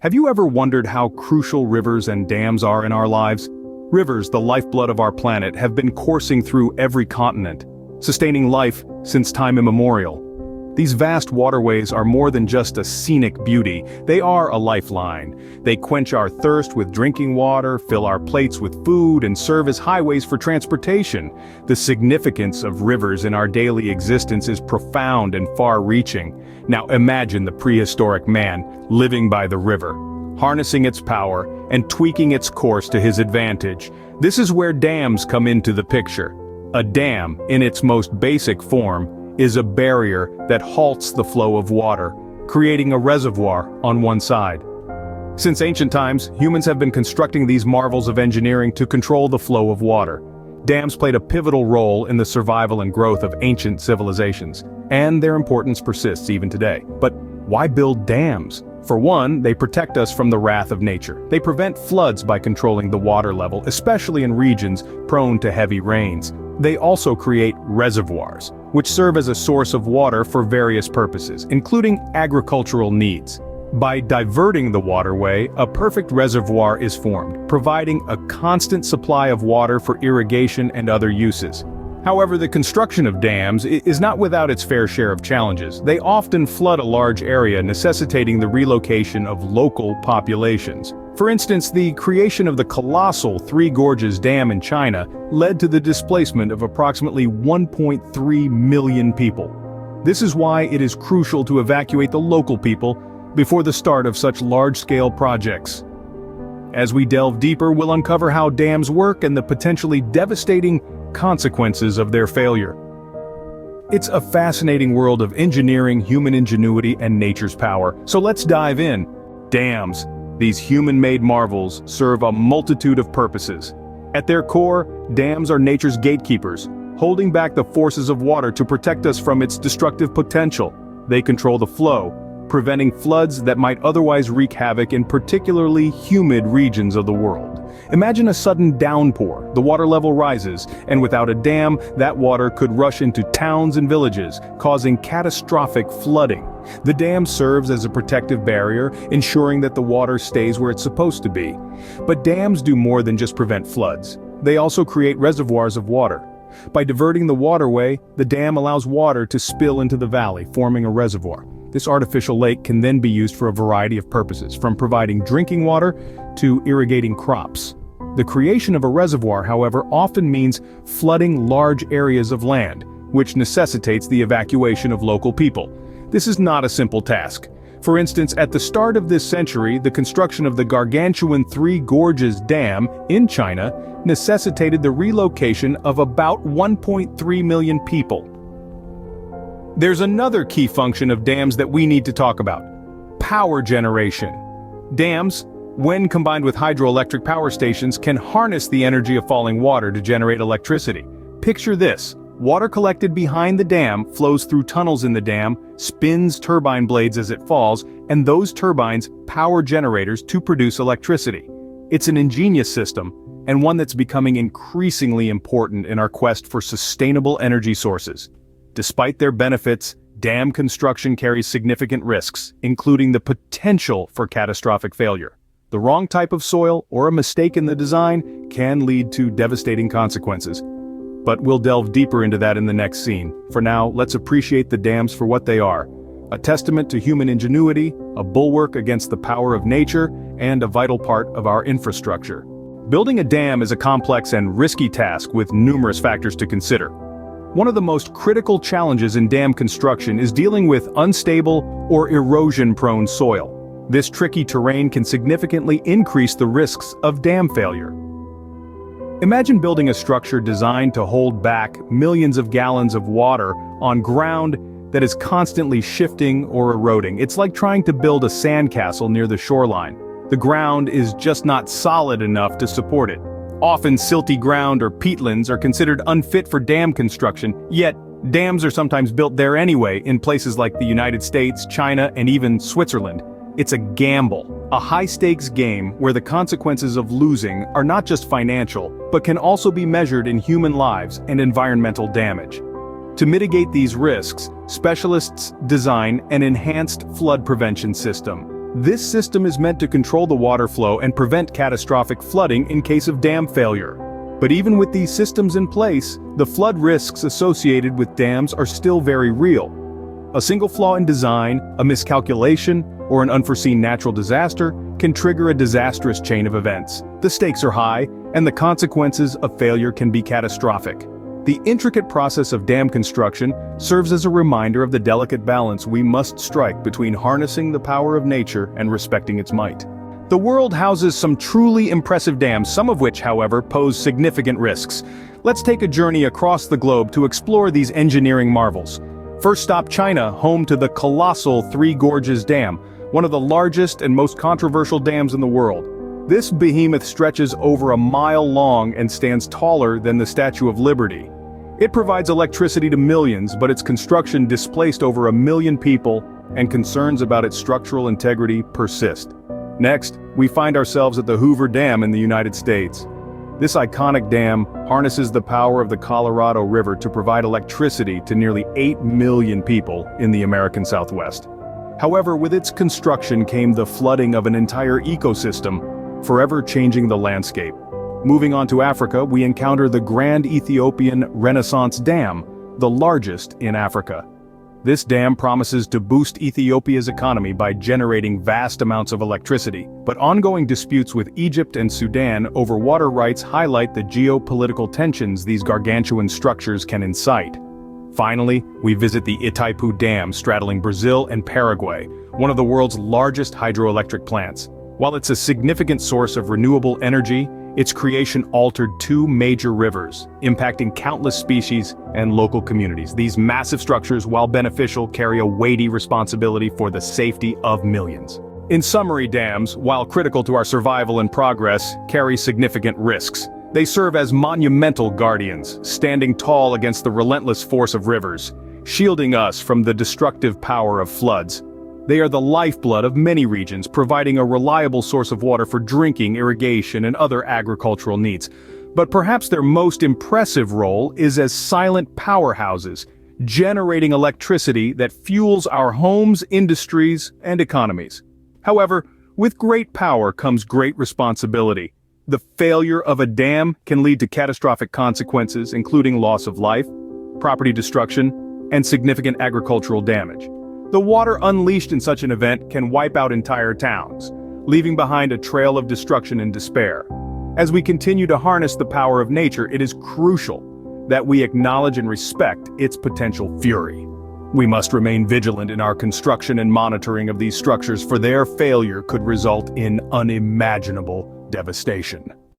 Have you ever wondered how crucial rivers and dams are in our lives? Rivers, the lifeblood of our planet, have been coursing through every continent, sustaining life since time immemorial. These vast waterways are more than just a scenic beauty, they are a lifeline. They quench our thirst with drinking water, fill our plates with food, and serve as highways for transportation. The significance of rivers in our daily existence is profound and far-reaching. Now imagine the prehistoric man living by the river, harnessing its power and tweaking its course to his advantage. This is where dams come into the picture. A dam, in its most basic form, is a barrier that halts the flow of water, creating a reservoir on one side. Since ancient times, humans have been constructing these marvels of engineering to control the flow of water. Dams played a pivotal role in the survival and growth of ancient civilizations, and their importance persists even today. But why build dams? For one, they protect us from the wrath of nature. They prevent floods by controlling the water level, especially in regions prone to heavy rains. They also create reservoirs, which serve as a source of water for various purposes, including agricultural needs. By diverting the waterway, a perfect reservoir is formed, providing a constant supply of water for irrigation and other uses. However, the construction of dams is not without its fair share of challenges. They often flood a large area, necessitating the relocation of local populations. For instance, the creation of the colossal Three Gorges Dam in China led to the displacement of approximately 1.3 million people. This is why it is crucial to evacuate the local people before the start of such large-scale projects. As we delve deeper, we'll uncover how dams work and the potentially devastating consequences of their failure. It's a fascinating world of engineering, human ingenuity, and nature's power. So let's dive in. Dams. These human-made marvels serve a multitude of purposes. At their core, dams are nature's gatekeepers, holding back the forces of water to protect us from its destructive potential. They control the flow, preventing floods that might otherwise wreak havoc in particularly humid regions of the world. Imagine a sudden downpour, the water level rises, and without a dam, that water could rush into towns and villages, causing catastrophic flooding. The dam serves as a protective barrier, ensuring that the water stays where it's supposed to be. But dams do more than just prevent floods. They also create reservoirs of water. By diverting the waterway, the dam allows water to spill into the valley, forming a reservoir. This artificial lake can then be used for a variety of purposes, from providing drinking water to irrigating crops. The creation of a reservoir, however, often means flooding large areas of land, which necessitates the evacuation of local people. This is not a simple task. For instance, at the start of this century, the construction of the gargantuan Three Gorges Dam in China necessitated the relocation of about 1.3 million people. There's another key function of dams that we need to talk about: power generation. Dams, when combined with hydroelectric power stations, can harness the energy of falling water to generate electricity. Picture this: water collected behind the dam flows through tunnels in the dam, spins turbine blades as it falls, and those turbines power generators to produce electricity. It's an ingenious system, and one that's becoming increasingly important in our quest for sustainable energy sources. Despite their benefits, dam construction carries significant risks, including the potential for catastrophic failure. The wrong type of soil or a mistake in the design can lead to devastating consequences. But we'll delve deeper into that in the next scene. For now, let's appreciate the dams for what they are: a testament to human ingenuity, a bulwark against the power of nature, and a vital part of our infrastructure. Building a dam is a complex and risky task with numerous factors to consider. One of the most critical challenges in dam construction is dealing with unstable or erosion-prone soil. This tricky terrain can significantly increase the risks of dam failure. Imagine building a structure designed to hold back millions of gallons of water on ground that is constantly shifting or eroding. It's like trying to build a sandcastle near the shoreline. The ground is just not solid enough to support it. Often silty ground or peatlands are considered unfit for dam construction, yet dams are sometimes built there anyway in places like the United States, China, and even Switzerland. It's a gamble, a high-stakes game where the consequences of losing are not just financial, but can also be measured in human lives and environmental damage. To mitigate these risks, specialists design an enhanced flood prevention system. This system is meant to control the water flow and prevent catastrophic flooding in case of dam failure. But even with these systems in place, the flood risks associated with dams are still very real. A single flaw in design, a miscalculation, or an unforeseen natural disaster can trigger a disastrous chain of events. The stakes are high, and the consequences of failure can be catastrophic. The intricate process of dam construction serves as a reminder of the delicate balance we must strike between harnessing the power of nature and respecting its might. The world houses some truly impressive dams, some of which, however, pose significant risks. Let's take a journey across the globe to explore these engineering marvels. First stop China, home to the colossal Three Gorges Dam, one of the largest and most controversial dams in the world. This behemoth stretches over a mile long and stands taller than the Statue of Liberty. It provides electricity to millions, but its construction displaced over 1 million people, and concerns about its structural integrity persist. Next, we find ourselves at the Hoover Dam in the United States. This iconic dam harnesses the power of the Colorado River to provide electricity to nearly 8 million people in the American Southwest. However, with its construction came the flooding of an entire ecosystem, forever changing the landscape. Moving on to Africa, we encounter the Grand Ethiopian Renaissance Dam, the largest in Africa. This dam promises to boost Ethiopia's economy by generating vast amounts of electricity, but ongoing disputes with Egypt and Sudan over water rights highlight the geopolitical tensions these gargantuan structures can incite. Finally, we visit the Itaipu Dam straddling Brazil and Paraguay, one of the world's largest hydroelectric plants. While it's a significant source of renewable energy, its creation altered 2 major rivers, impacting countless species and local communities. These massive structures, while beneficial, carry a weighty responsibility for the safety of millions. In summary, dams, while critical to our survival and progress, carry significant risks. They serve as monumental guardians, standing tall against the relentless force of rivers, shielding us from the destructive power of floods. They are the lifeblood of many regions, providing a reliable source of water for drinking, irrigation, and other agricultural needs. But perhaps their most impressive role is as silent powerhouses, generating electricity that fuels our homes, industries, and economies. However, with great power comes great responsibility. The failure of a dam can lead to catastrophic consequences, including loss of life, property destruction, and significant agricultural damage. The water unleashed in such an event can wipe out entire towns, leaving behind a trail of destruction and despair. As we continue to harness the power of nature, it is crucial that we acknowledge and respect its potential fury. We must remain vigilant in our construction and monitoring of these structures, for their failure could result in unimaginable devastation.